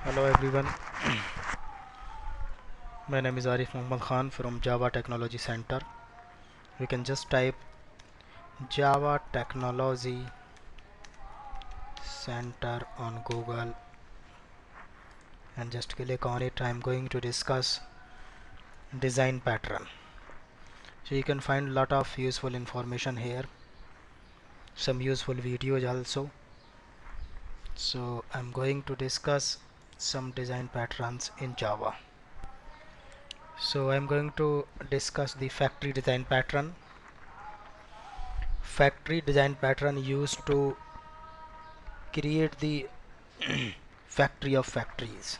Hello everyone, my name is Arif Muhammad Khan from Java Technology Center. You can just type Java Technology Center on Google and just click on it. I am going to discuss design pattern. So you can find a lot of useful information here, some useful videos also. So I'm going to discuss some design patterns in Java. So I'm going to discuss the factory design pattern. Factory design pattern used to create the factory of factories.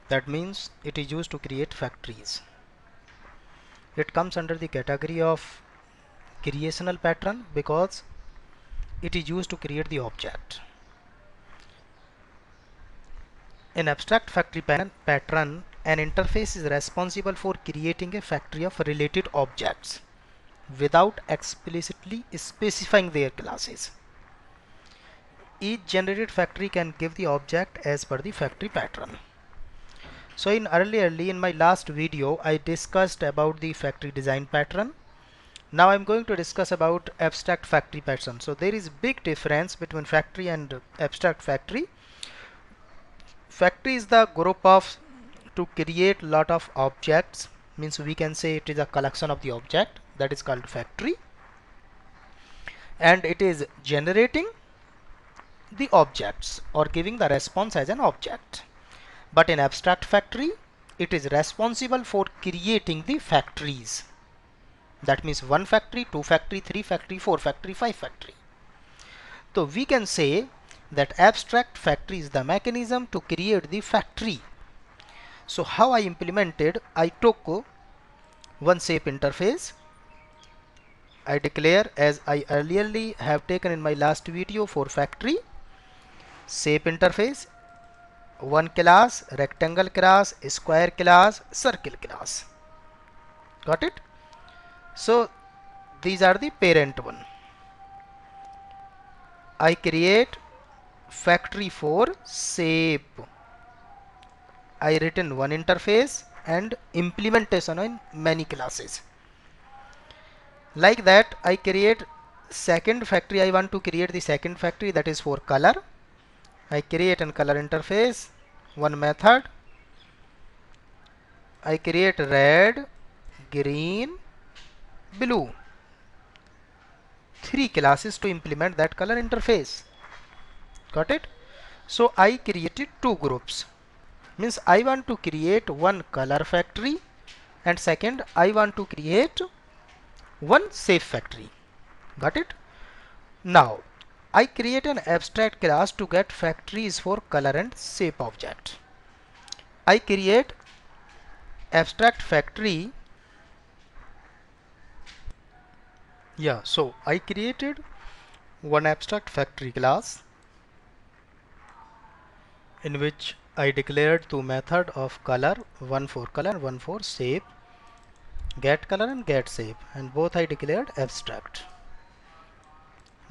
That means it is used to create factories. It comes under the category of creational pattern because it is used to create the object. In abstract factory pattern, an interface is responsible for creating a factory of related objects without explicitly specifying their classes. Each generated factory can give the object as per the factory pattern. So early in my last video I discussed about the factory design pattern. Now I'm going to discuss about abstract factory pattern. So there is big difference between factory and abstract factory. Factory is the group of to create lot of objects, means we can say it is a collection of the object, that is called factory, and it is generating the objects or giving the response as an object. But in abstract factory, it is responsible for creating the factories. That means 1 factory, 2 factory, 3 factory, 4 factory, 5 factory. So we can say that abstract factory is the mechanism to create the factory. So how I implemented, I took one shape interface. I declare, as I earlierly have taken in my last video for factory, shape interface, one class, rectangle class, square class, circle class. Got it? So these are the parent one. I create factory for shape. I written one interface and implementation in many classes. Like that, I create second factory. I want to create the second factory, that is for color. I create an color interface, one method. I create red, green, blue. 3 classes to implement that color interface. Got it? So I created 2 groups. Means I want to create one color factory and second I want to create one shape factory. Got it? Now I create an abstract class to get factories for color and shape object. I create abstract factory. So I created one abstract factory class in which I declared 2 method of color, one for color, one for shape, get color and get shape, and both I declared abstract.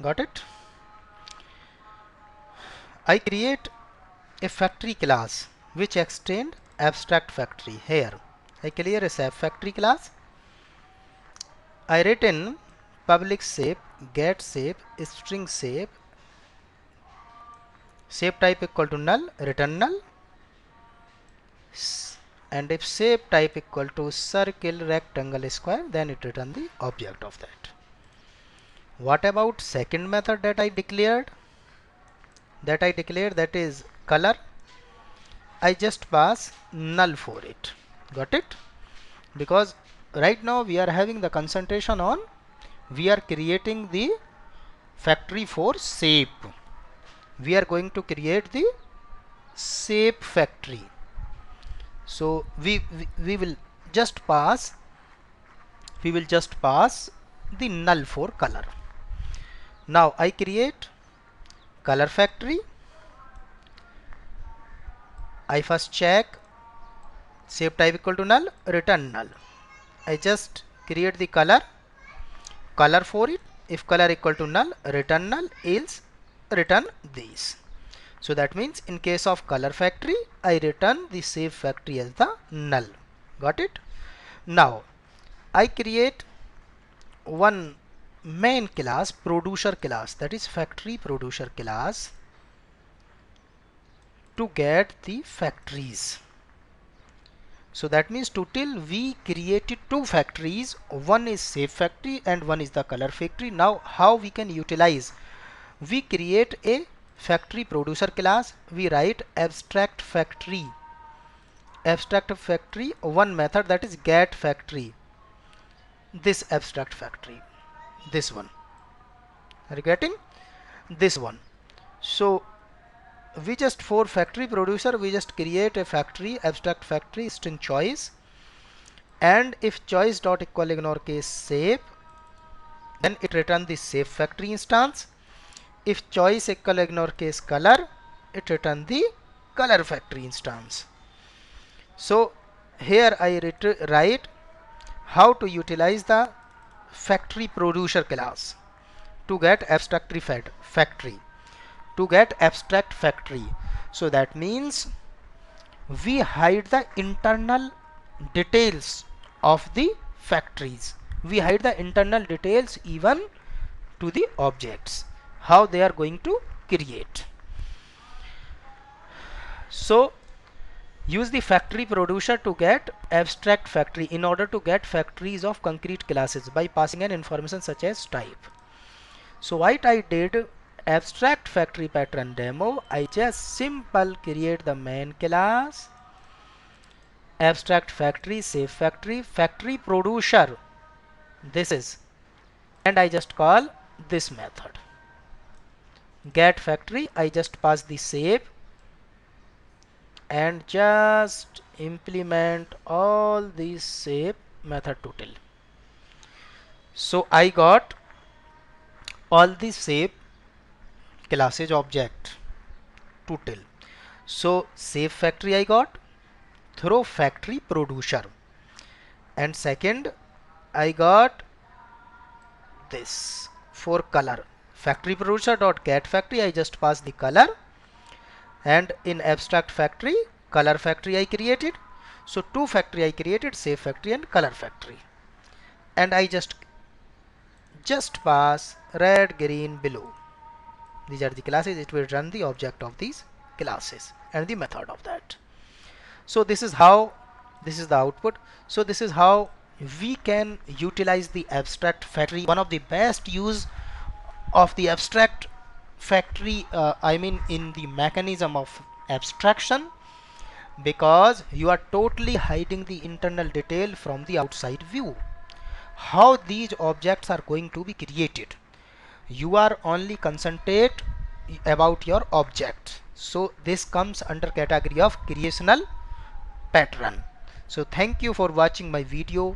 Got it? I create a factory class which extend abstract factory. Here I clear a shape factory class. I written public shape, get shape, string shape, shape type equal to null, return null, and if shape type equal to circle, rectangle, square, then it return the object of that. What about second method that I declared? That is color. I just pass null for it. Got it? Because right now we are having the concentration on, we are creating the factory for shape. We are going to create the shape factory. So we will just pass the null for color. Now I create color factory. I first check shape type equal to null, return null. I just create the color for it. If color equal to null, return null, else return these. So that means in case of color factory, I return the save factory as the null. Got it? Now I create one main class, producer class, that is factory producer class, to get the factories. So that means total we created two factories, one is save factory and one is the color factory. Now how we can utilize? We create a factory producer class, we write abstract factory, one method, that is get factory, this abstract factory, this one, are you getting this one? So we just, for factory producer, we just create a factory, abstract factory string choice, and if choice dot equal ignore case save, then it return the save factory instance. If choice equal ignore case color, it return the color factory instance. So here I write how to utilize the factory producer class to get abstract factory, to get abstract factory. So that means we hide the internal details of the factories, we hide the internal details even to the objects, how they are going to create. So use the factory producer to get abstract factory in order to get factories of concrete classes by passing an information such as type. So what I did, abstract factory pattern demo, I just simple create the main class, abstract factory, save factory, factory producer, this is, and I just call this method get factory. I just pass the save and just implement all these save method total. So I got all the save classes object total. So save factory I got through factory producer, and second I got this for color, factory producer dot get factory, I just pass the color, and in abstract factory color factory I created. So two factory I created, save factory and color factory, and I just pass red, green, blue. These are the classes, it will run the object of these classes and the method of that. So this is how, this is the output. So this is how we can utilize the abstract factory. One of the best use of the abstract factory, I mean in the mechanism of abstraction, because you are totally hiding the internal detail from the outside view, how these objects are going to be created. You are only concentrate about your object. So this comes under category of creational pattern. So thank you for watching my video.